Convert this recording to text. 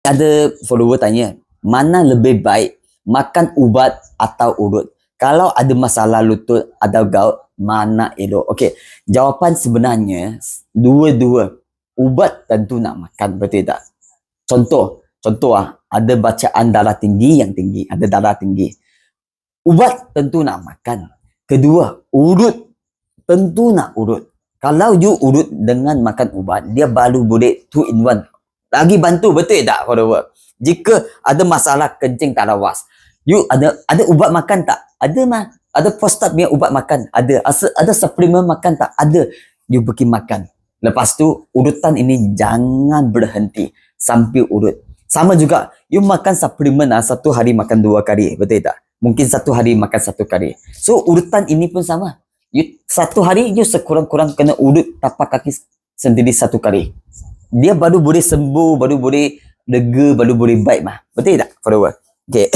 ada follower tanya, mana lebih baik, makan ubat atau urut? Kalau ada masalah lutut atau gout, mana elok? Okey, jawapan sebenarnya dua-dua. Ubat tentu nak makan, betul tak? Contoh ada bacaan darah tinggi yang tinggi, ada darah tinggi. Ubat tentu nak makan. Kedua, urut tentu nak urut. Kalau you urut dengan makan ubat, dia baru boleh 2 in 1. Lagi bantu, betul tak follower? Jika ada masalah kencing tak lawas, you ada ubat makan tak? Ada mah. Ada prostat punya ubat makan? Ada. Ada suplemen makan tak? Ada. You pergi makan. Lepas tu, urutan ini jangan berhenti sampai urut. Sama juga, you makan suplemen satu hari makan 2 kali, betul tak? Mungkin satu hari makan 1 kali. So, urutan ini pun sama. You, satu hari, you sekurang-kurang kena urut tapak kaki sendiri 1 kali. Dia baru boleh sembuh, baru boleh lega, baru boleh baik mah. Betul tak, follower? Okay.